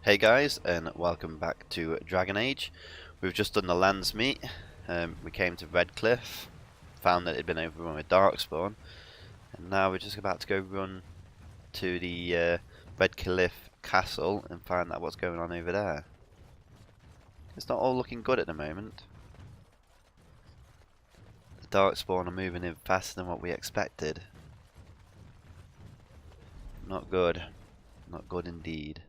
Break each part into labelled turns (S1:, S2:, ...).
S1: Hey guys, and welcome back to Dragon Age. We've just done the lands meet. We came to Redcliffe, found that it had been overrun with Darkspawn, and now we're just about to go run to the Redcliffe Castle and find out what's going on over there. It's not all looking good at the moment. The Darkspawn are moving in faster than what we expected. Not good. Not good indeed.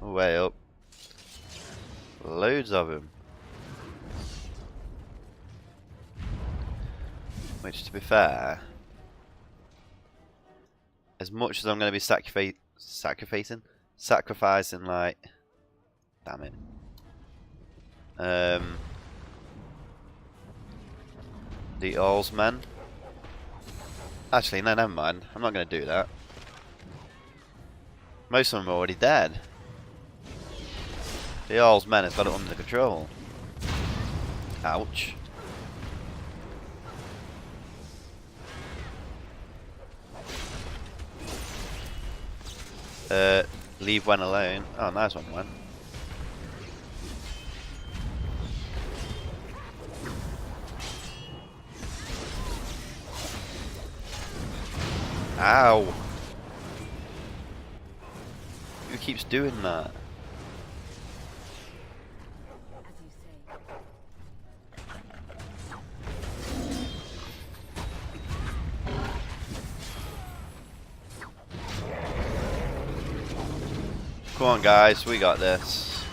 S1: Way up. Loads of them. Which, to be fair, as much as I'm going to be sacrificing, like, damn it. The Allsmen. Actually, no, never mind. I'm not going to do that. Most of them are already dead. The Allsmen has got it under control. Ouch. Leave Wen alone. Oh, nice one, Wen. Ow! Who keeps doing that? Come on, guys, we got this.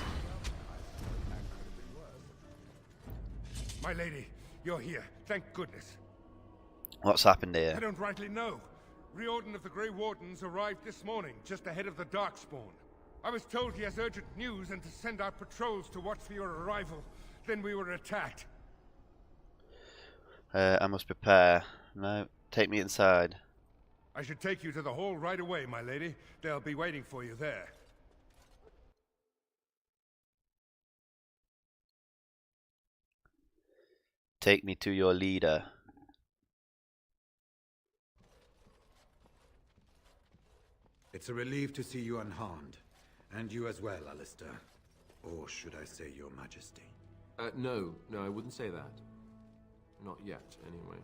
S2: My lady, you're here. Thank goodness.
S1: What's happened here?
S2: I don't rightly know. Grey Warden of the Grey Wardens arrived this morning, just ahead of the Darkspawn. I was told he has urgent news and to send out patrols to watch for your arrival. Then we were attacked.
S1: I must prepare. No, take me inside.
S2: I should take you to the hall right away, my lady. They'll be waiting for you there.
S1: Take me to your leader.
S3: It's a relief to see you unharmed. And you as well, Alistair. Or should I say your majesty?
S4: No, I wouldn't say that. Not yet, anyway.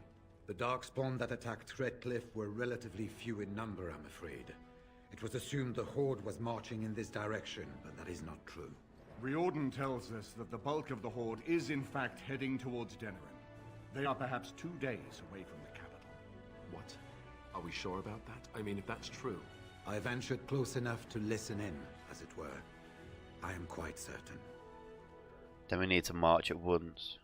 S3: The Darkspawn that attacked Redcliffe were relatively few in number, I'm afraid. It was assumed the Horde was marching in this direction, but that is not true.
S5: Grey Warden tells us that the bulk of the Horde is in fact heading towards Denerim. They are perhaps 2 days away from the capital.
S4: What? Are we sure about that? I mean, if that's true.
S3: I ventured close enough to listen in, as it were. I am quite certain.
S1: Then we need to march at once.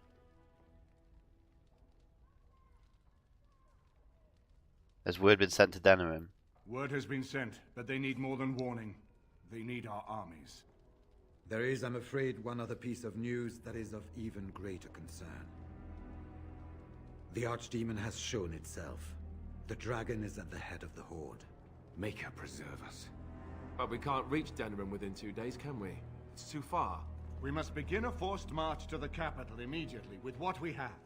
S1: Has word been sent to Denerim?
S5: Word has been sent, but they need more than warning. They need our armies.
S3: There is, I'm afraid, one other piece of news that is of even greater concern. The Archdemon has shown itself. The dragon is at the head of the Horde.
S4: Make her preserve us. But we can't reach Denerim within 2 days, can we? It's too far.
S5: We must begin a forced march to the capital immediately with what we have.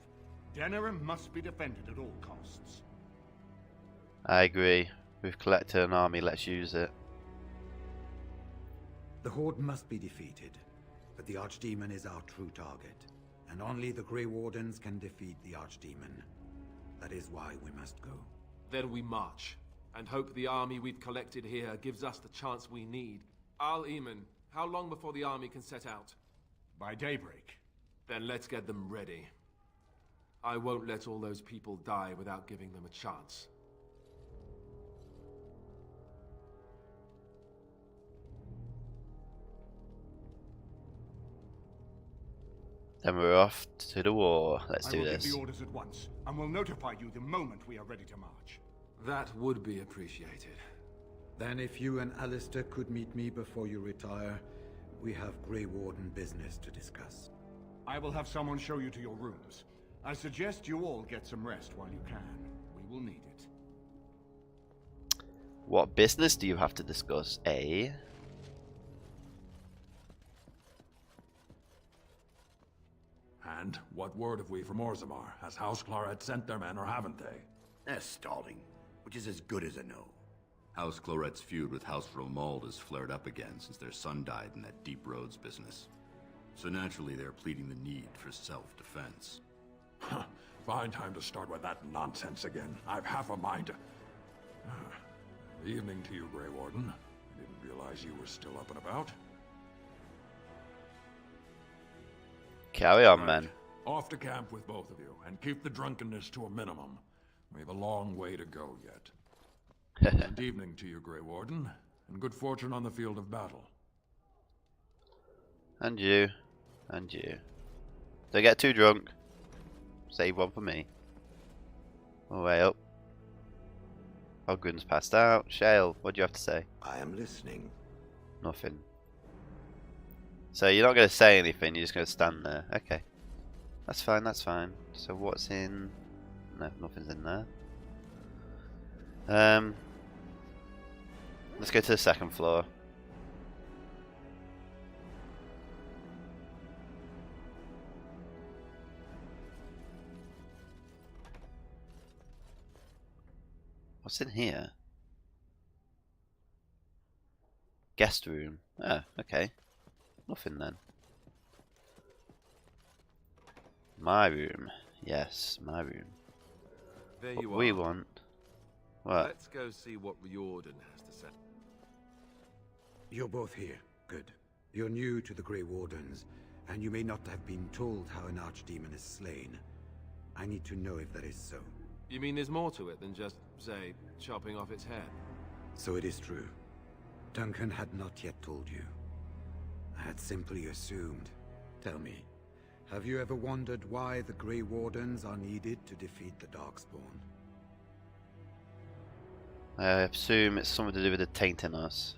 S5: Denerim must be defended at all costs.
S1: I agree. We've collected an army, let's use it.
S3: The Horde must be defeated, but the Archdemon is our true target. And only the Grey Wardens can defeat the Archdemon. That is why we must go.
S4: Then we march, and hope the army we've collected here gives us the chance we need. Al-Eamon, how long before the army can set out?
S5: By daybreak.
S4: Then let's get them ready. I won't let all those people die without giving them a chance.
S1: Then we're off to the war. Let's do
S5: I will
S1: this.
S5: give the orders at once, and will notify you the moment we are ready to march.
S4: That would be appreciated.
S3: Then if you and Alistair could meet me before you retire, we have Grey Warden business to discuss.
S5: I will have someone show you to your rooms. I suggest you all get some rest while you can. We will need it.
S1: What business do you have to discuss, eh?
S6: And what word have we from Orzammar? Has House Clorad sent their men, or haven't they?
S7: They're stalling. which is as good as a no.
S6: House Clorette's feud with House Romuald has flared up again since their son died in that Deep Roads business. So naturally, they're pleading the need for self-defense.
S8: Fine time to start with that nonsense again. I've half a mind to... Evening to you, Grey Warden. I didn't realize you were still up and about.
S1: Carry on,
S8: Right.
S1: man.
S8: Off to camp with both of you, and keep the drunkenness to a minimum. We have a long way to go yet. And evening to you, Grey Warden, and good fortune on the field of battle.
S1: And you. And you. Don't get too drunk. Save one for me. All the way up. Ogren's passed out. Shale, what do you have to say?
S7: I am listening.
S1: Nothing. So you're not going to say anything, you're just going to stand there. Okay. That's fine, that's fine. So what's in... No, nothing's in there. Let's go to the second floor. What's in here? Guest room. Oh, okay. Nothing then. My room. Yes, my room.
S9: There
S1: What
S9: you
S1: we
S9: are.
S1: want. What?
S9: Let's go see what Riordan has to say.
S3: You're both here. Good. You're new to the Grey Wardens, and you may not have been told how an Archdemon is slain. I need to know if that is so.
S4: You mean there's more to it than just, say, chopping off its head?
S3: So it is true. Duncan had not yet told you. I had simply assumed. Tell me, have you ever wondered why the Grey Wardens are needed to defeat the Darkspawn?
S1: I assume it's something to do with the taint in us.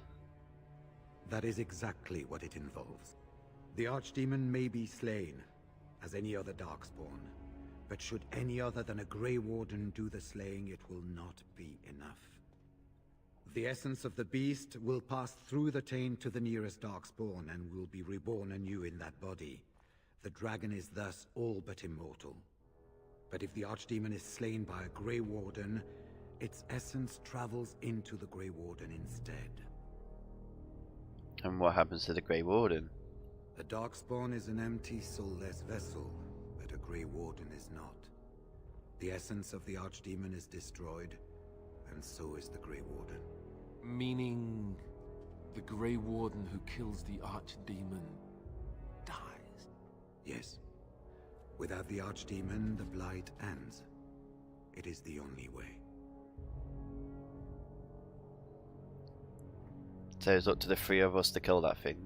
S3: That is exactly what it involves. The Archdemon may be slain, as any other Darkspawn, but should any other than a Grey Warden do the slaying, it will not be enough. The essence of the beast will pass through the taint to the nearest Darkspawn and will be reborn anew in that body. The dragon is thus all but immortal. But if the Archdemon is slain by a Grey Warden, its essence travels into the Grey Warden instead.
S1: And what happens to the Grey Warden?
S3: A Darkspawn is an empty, soulless vessel, but a Grey Warden is not. The essence of the Archdemon is destroyed, and so is the Grey Warden.
S4: Meaning the Grey Warden who kills the Archdemon dies?
S3: Yes. Without the Archdemon, the Blight ends. It is the only way.
S1: So it's up to the three of us to kill that thing.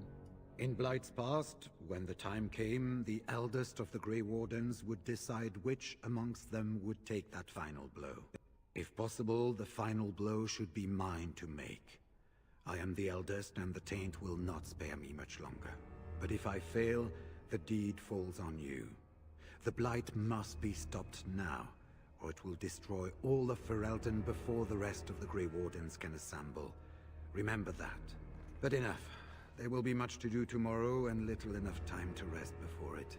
S3: In Blight's past, when the time came, the eldest of the Grey Wardens would decide which amongst them would take that final blow. If possible, the final blow should be mine to make. I am the eldest, and the taint will not spare me much longer. But if I fail, the deed falls on you. The Blight must be stopped now, or it will destroy all of Ferelden before the rest of the Grey Wardens can assemble. Remember that. But enough. There will be much to do tomorrow, and little enough time to rest before it.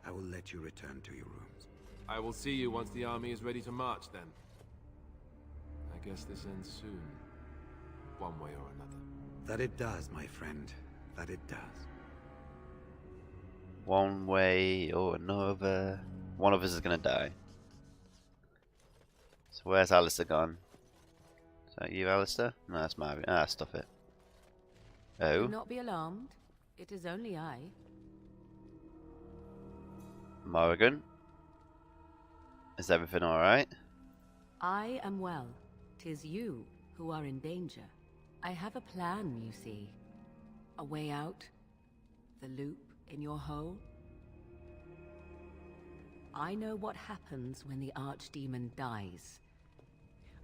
S3: I will let you return to your rooms.
S4: I will see you once the army is ready to march, then. I guess this ends soon. One way or another.
S3: That it does, my friend. That it does.
S1: One way or another. One of us is going to die. So where's Alistair gone? Is that you, Alistair? No, that's my... Ah, stuff it. Oh?
S10: Do not be alarmed. It is only I.
S1: Morrigan? Is everything alright?
S10: I am well. 'Tis you who are in danger. I have a plan, you see. A way out. The loop in your hole. I know what happens when the Archdemon dies.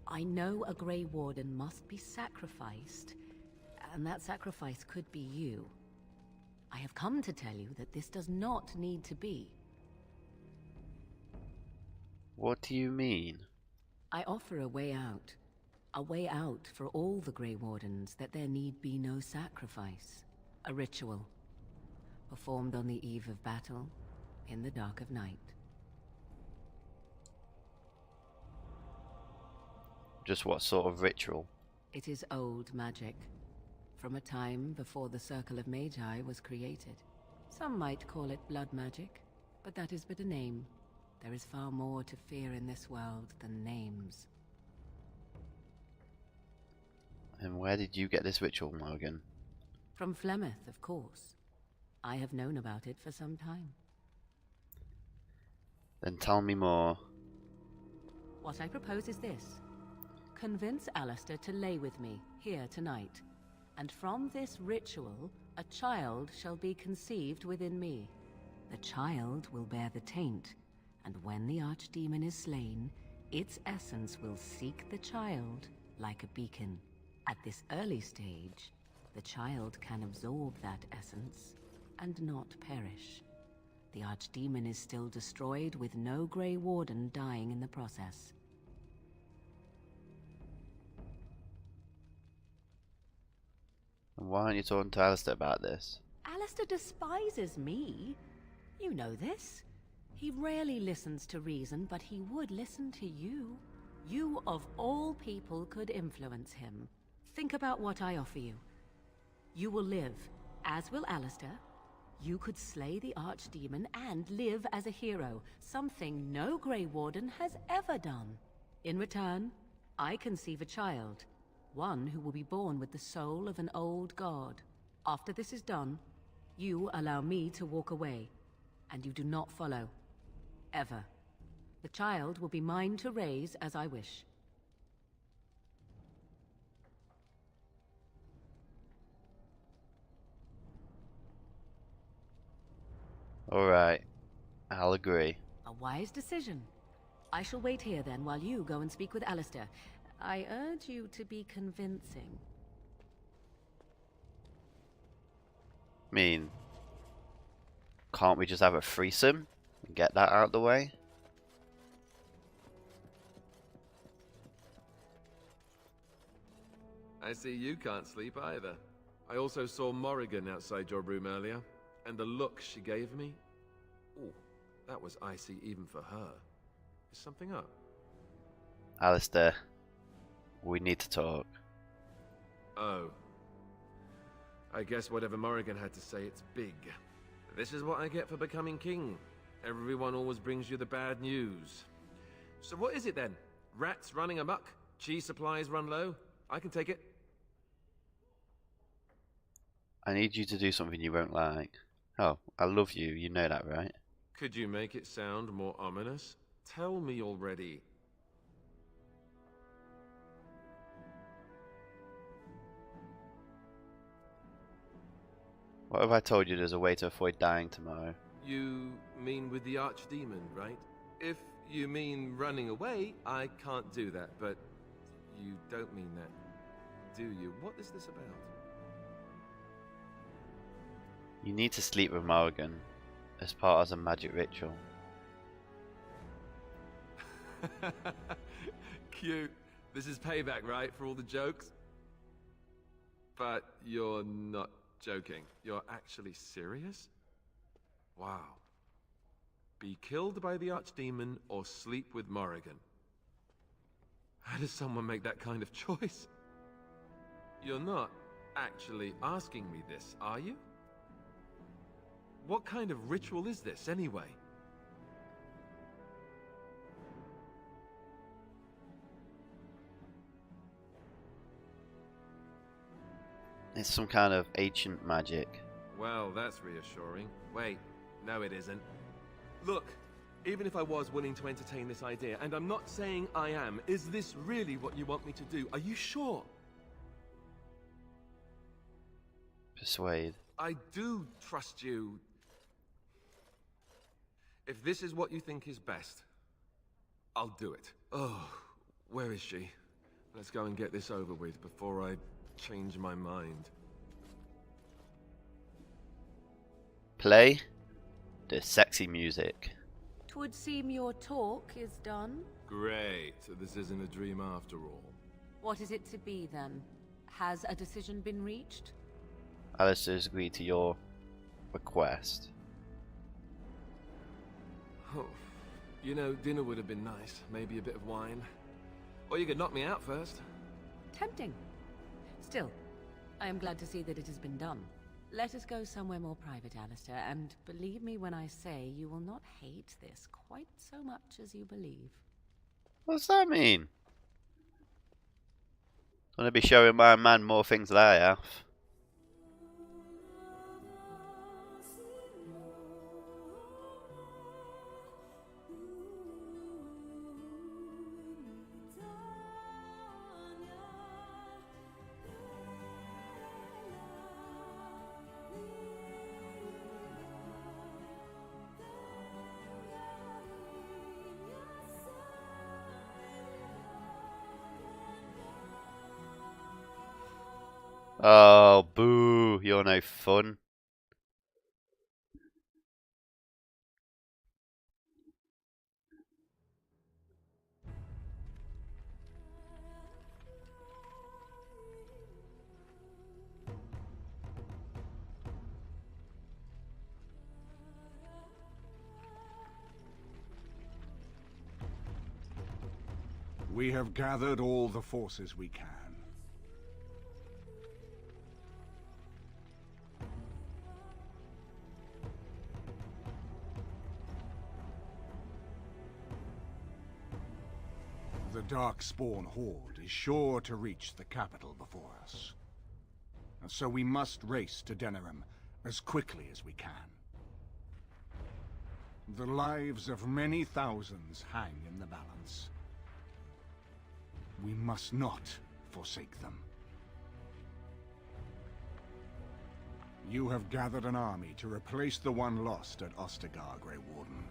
S10: I know a Grey Warden must be sacrificed, and that sacrifice could be you. I have come to tell you that this does not need to be.
S1: What do you mean?
S10: I offer a way out. A way out for all the Grey Wardens, that there need be no sacrifice. A ritual. Performed on the eve of battle, in the dark of night.
S1: Just what sort of ritual?
S10: It is old magic, from a time before the Circle of Magi was created. Some might call it blood magic, but that is but a name. There is far more to fear in this world than names.
S1: And where did you get this ritual, Morgan?
S10: From Flemeth, of course. I have known about it for some time.
S1: Then tell me more.
S10: What I propose is this. Convince Alistair to lay with me, here tonight. And from this ritual, a child shall be conceived within me. The child will bear the taint, and when the Archdemon is slain, its essence will seek the child like a beacon. At this early stage, the child can absorb that essence and not perish. The Archdemon is still destroyed with no Grey Warden dying in the process.
S1: And why aren't you talking to Alistair about this?
S10: Alistair despises me. You know this. He rarely listens to reason, but he would listen to you. You, of all people, could influence him. Think about what I offer you. You will live, as will Alistair. You could slay the Archdemon and live as a hero, something no Grey Warden has ever done. In return, I conceive a child, one who will be born with the soul of an old god. After this is done, you allow me to walk away, and you do not follow. Ever. The child will be mine to raise as I wish.
S1: Alright, I'll agree.
S10: A wise decision. I shall wait here then while you go and speak with Alistair. I urge you to be convincing.
S1: I mean, can't we just have a threesome and get that out of the way?
S9: I see you can't sleep either. I also saw Morrigan outside your room earlier, and the look she gave me. Ooh, that was icy even for her. Is something up?
S1: Alistair, we need to talk.
S9: Oh. I guess whatever Morrigan had to say, it's big. This is what I get for becoming king. Everyone always brings you the bad news. So what is it then? Rats running amok? Cheese supplies run low? I can take it.
S1: I need you to do something you won't like. Oh, I love you, you know that, right?
S9: Could you make it sound more ominous? Tell me already.
S1: What have I told you there's a way to avoid dying tomorrow?
S9: You mean with the Archdemon, right? If you mean running away, I can't do that, but you don't mean that, do you? What is this about?
S1: You need to sleep with Morrigan as part of a magic ritual.
S9: Cute. This is payback, right, for all the jokes? But you're not joking. You're actually serious? Wow. Be killed by the Archdemon or sleep with Morrigan. How does someone make that kind of choice? You're not actually asking me this, are you? What kind of ritual is this, anyway?
S1: It's some kind of ancient magic.
S9: Well, that's reassuring. Wait, no it isn't. Look, even if I was willing to entertain this idea, and I'm not saying I am, is this really what you want me to do? Are you sure?
S1: Persuade.
S9: I do trust you. If this is what you think is best, I'll do it. Oh, where is she? Let's go and get this over with before I change my mind.
S1: Play the sexy music.
S10: 'Twould seem your talk is done.
S9: Great, so this isn't a dream after all.
S10: What is it to be then? Has a decision been reached?
S1: Alistair's agreed to your request.
S9: Oh, you know, dinner would have been nice. Maybe a bit of wine. Or you could knock me out first.
S10: Tempting. Still, I am glad to see that it has been done. Let us go somewhere more private, Alistair, and believe me when I say you will not hate this quite so much as you believe.
S1: What does that mean? I'm gonna be showing my man more things that I have. Oh, boo, you're no fun.
S5: We have gathered all the forces we can. The Darkspawn horde is sure to reach the capital before us. And so we must race to Denerim as quickly as we can. The lives of many thousands hang in the balance. We must not forsake them. You have gathered an army to replace the one lost at Ostagar, Grey Warden.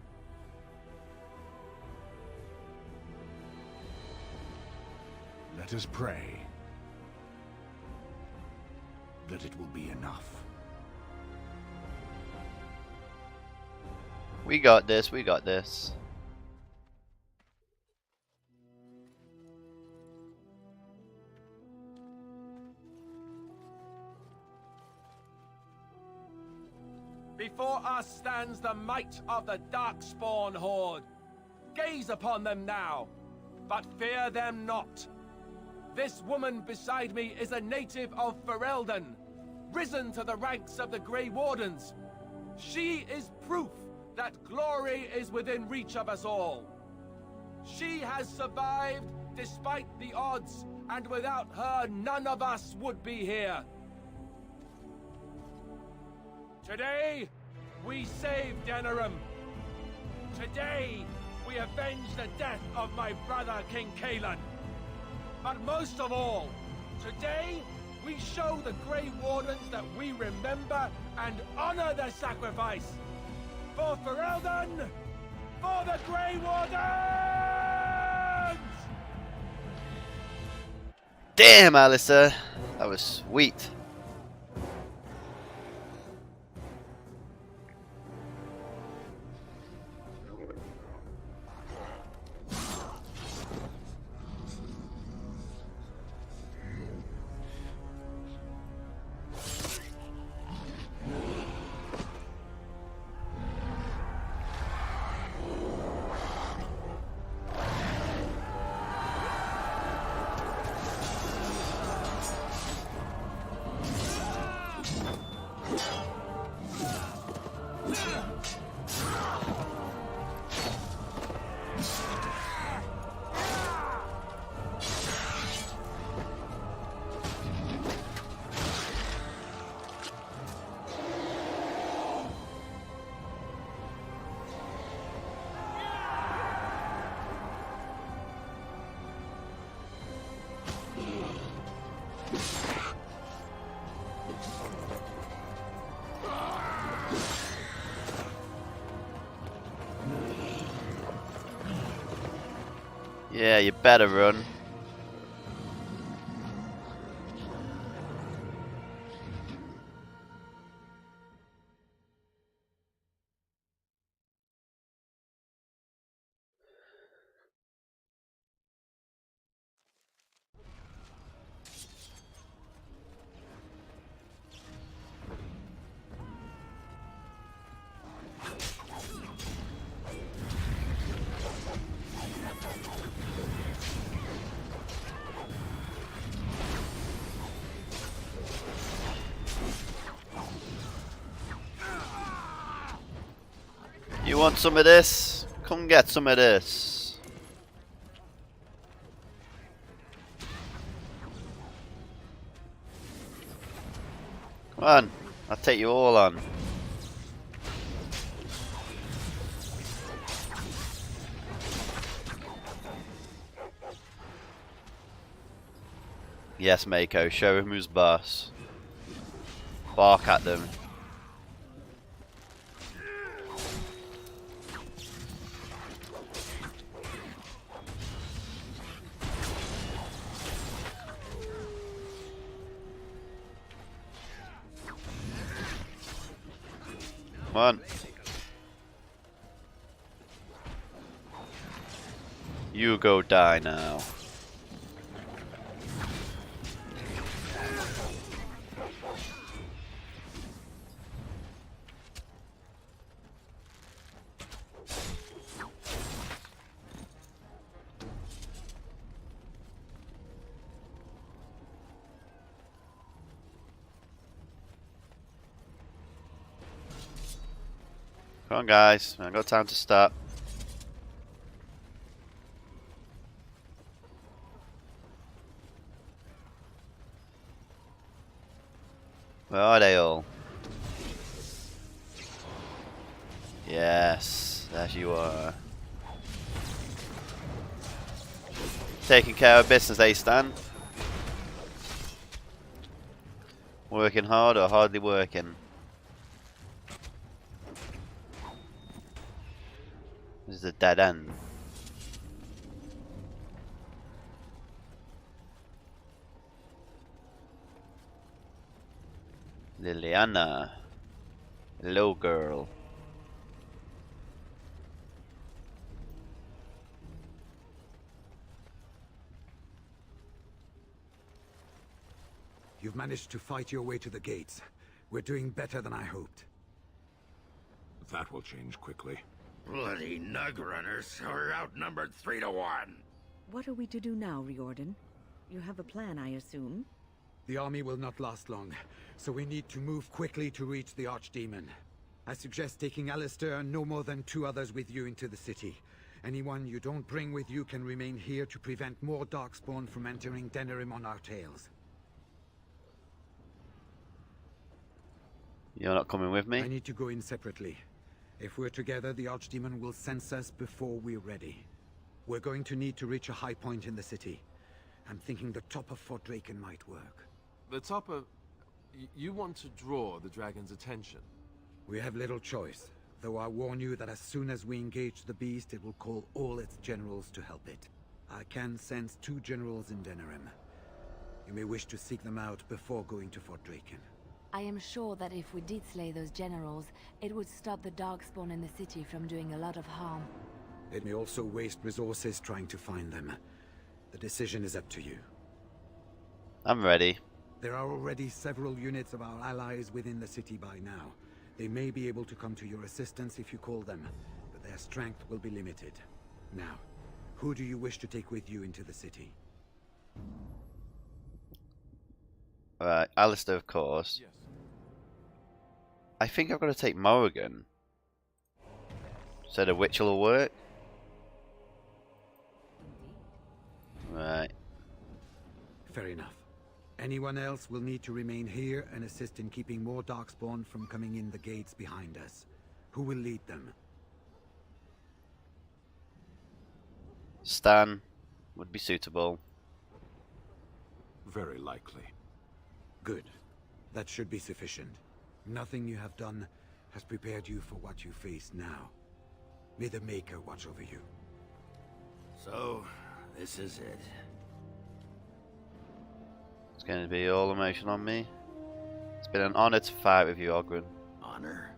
S5: Let us pray that it will be enough.
S1: We got this, we got this.
S4: Before us stands the might of the Darkspawn horde. Gaze upon them now, but fear them not. This woman beside me is a native of Ferelden, risen to the ranks of the Grey Wardens. She is proof that glory is within reach of us all. She has survived despite the odds, and without her none of us would be here. Today, we save Denerim. Today, we avenge the death of my brother King Kaelan. But most of all, today, we show the Grey Wardens that we remember and honor their sacrifice. For Ferelden, for the Grey Wardens!
S1: Damn, Alistair, that was sweet. Yeah, you better run. You want some of this? Come get some of this. Come on, I'll take you all on. Yes, Mako, show him who's boss. Bark at them. Come on. You go die now. Come on, guys. I ain't got time to stop. Where are they all? Yes, there you are. Taking care of business, eh, Stan? Working hard or hardly working? This is a dead end. Liliana. Hello, girl.
S3: You've managed to fight your way to the gates. We're doing better than I hoped.
S5: That will change quickly.
S7: Bloody nug runners are outnumbered 3 to 1.
S11: What are we to do now, Riordan? You have a plan, I assume?
S3: The army will not last long, so we need to move quickly to reach the Archdemon. I suggest taking Alistair and no more than 2 others with you into the city. Anyone you don't bring with you can remain here to prevent more Darkspawn from entering Denerim on our tails.
S1: You're not coming with me?
S3: I need to go in separately. If we're together, the Archdemon will sense us before we're ready. We're going to need to reach a high point in the city. I'm thinking the top of Fort Draken might work.
S9: The top of... You want to draw the dragon's attention?
S3: We have little choice, though I warn you that as soon as we engage the beast, it will call all its generals to help it. I can sense 2 generals in Denerim. You may wish to seek them out before going to Fort Draken.
S10: I am sure that if we did slay those generals, it would stop the Darkspawn in the city from doing a lot of harm.
S3: It may also waste resources trying to find them. The decision is up to you.
S1: I'm ready.
S3: There are already several units of our allies within the city by now. They may be able to come to your assistance if you call them, but their strength will be limited. Now, who do you wish to take with you into the city?
S1: Alright, Alistair, of course.
S9: Yes.
S1: I think I've got to take Morrigan. So the witch will work? Right.
S3: Fair enough. Anyone else will need to remain here and assist in keeping more Darkspawn from coming in the gates behind us. Who will lead them?
S1: Stan would be suitable.
S5: Very likely.
S3: Good. That should be sufficient. Nothing you have done has prepared you for what you face now. May the Maker watch over you.
S7: So, this is it.
S1: It's going to be all emotion on me. It's been an honor to fight with you, Ogren.
S7: Honor?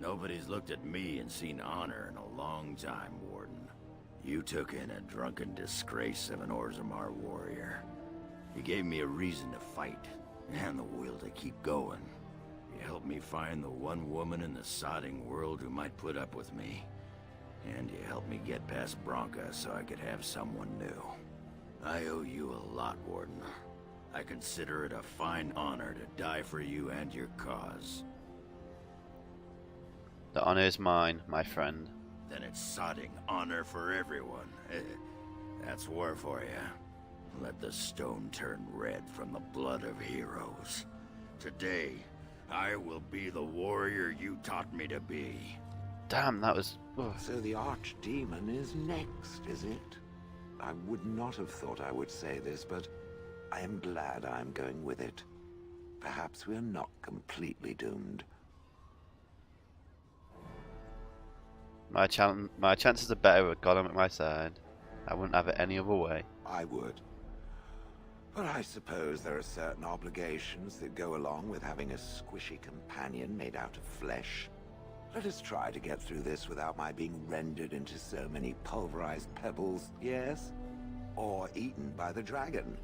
S7: Nobody's looked at me and seen honor in a long time, Warden. You took in a drunken disgrace of an Orzammar warrior. You gave me a reason to fight, and the will to keep going. You helped me find the one woman in the sodding world who might put up with me. And you helped me get past Bronca so I could have someone new. I owe you a lot, Warden. I consider it a fine honor to die for you and your cause.
S1: The honor is mine, my friend.
S7: Then it's sodding honor for everyone. That's war for you. Let the stone turn red from the blood of heroes. Today, I will be the warrior you taught me to be.
S1: Damn, that was... ugh.
S12: So the Archdemon is next, is it? I would not have thought I would say this, but I am glad I'm going with it. Perhaps we're not completely doomed.
S1: My chances are better with Gollum at my side. I wouldn't have it any other way.
S12: I would. But I suppose there are certain obligations that go along with having a squishy companion made out of flesh. Let us try to get through this without my being rendered into so many pulverized pebbles, yes? Or eaten by the dragon.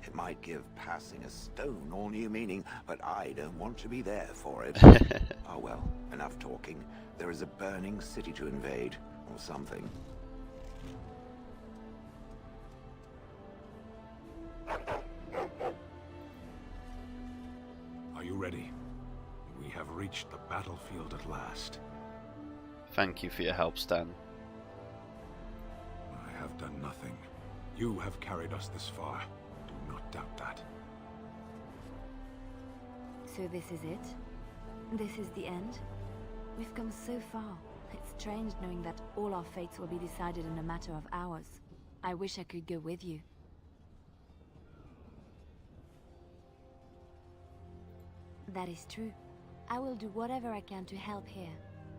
S12: It might give passing a stone all new meaning, but I don't want to be there for it. Oh well, enough talking. There is a burning city to invade, or something.
S5: Are you ready? We have reached the battlefield at last.
S1: Thank you for your help, Stan.
S5: I have done nothing. You have carried us this far. Do not doubt that.
S13: So this is it? This is the end? We've come so far. It's strange knowing that all our fates will be decided in a matter of hours. I wish I could go with you. That is true. I will do whatever I can to help here.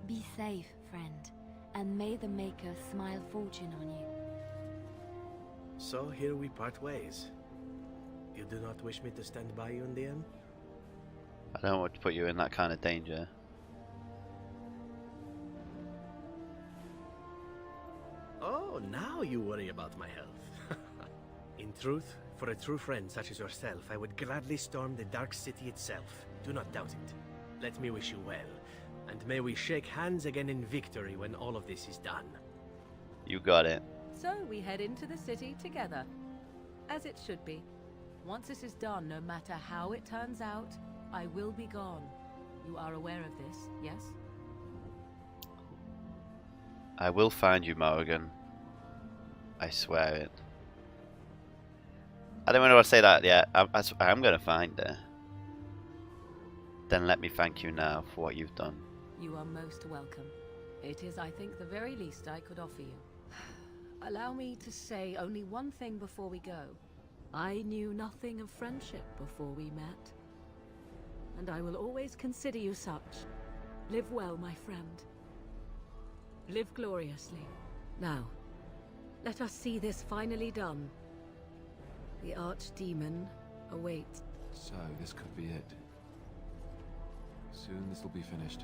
S13: Be safe, friend, and may the Maker smile fortune on you.
S14: So here we part ways. You do not wish me to stand by you in the end?
S1: I don't want to put you in that kind of danger.
S14: Oh, now you worry about my health. In truth, for a true friend such as yourself, I would gladly storm the Dark City itself. Do not doubt it. Let me wish you well, and may we shake hands again in victory when all of this is done.
S1: You got it.
S10: So we head into the city together. As it should be. Once this is done, no matter how it turns out, I will be gone. You are aware of this, yes?
S1: I will find you, Morrigan. I swear it. I don't want to say that yet. I'm going to find her. Then let me thank you now for what you've done.
S10: You are most welcome. It is, I think, the very least I could offer you. Allow me to say only one thing before we go. I knew nothing of friendship before we met. And I will always consider you such. Live well, my friend. Live gloriously. Now, let us see this finally done. The Archdemon awaits.
S15: So, this could be it. Soon this will be finished.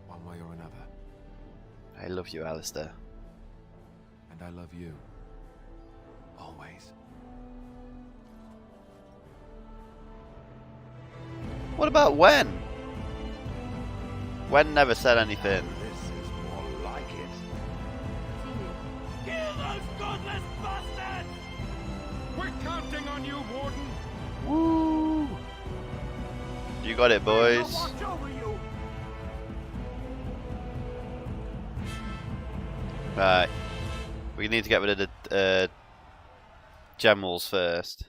S15: One way or another.
S1: I love you, Alistair.
S15: And I love you. Always.
S1: What about Wen? Wen never said anything.
S12: This is more like it.
S4: Kill those godless bastards!
S2: We're counting on you, Warden!
S1: Woo! You got it, boys.
S4: Watch over you.
S1: Right. We need to get rid of the generals first.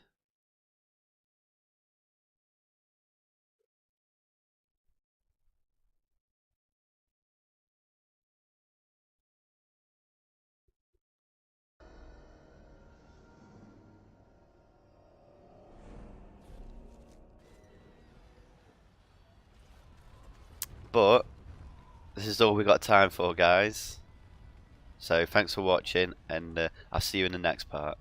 S1: But this is all we got time for, guys. So thanks for watching, and I'll see you in the next part.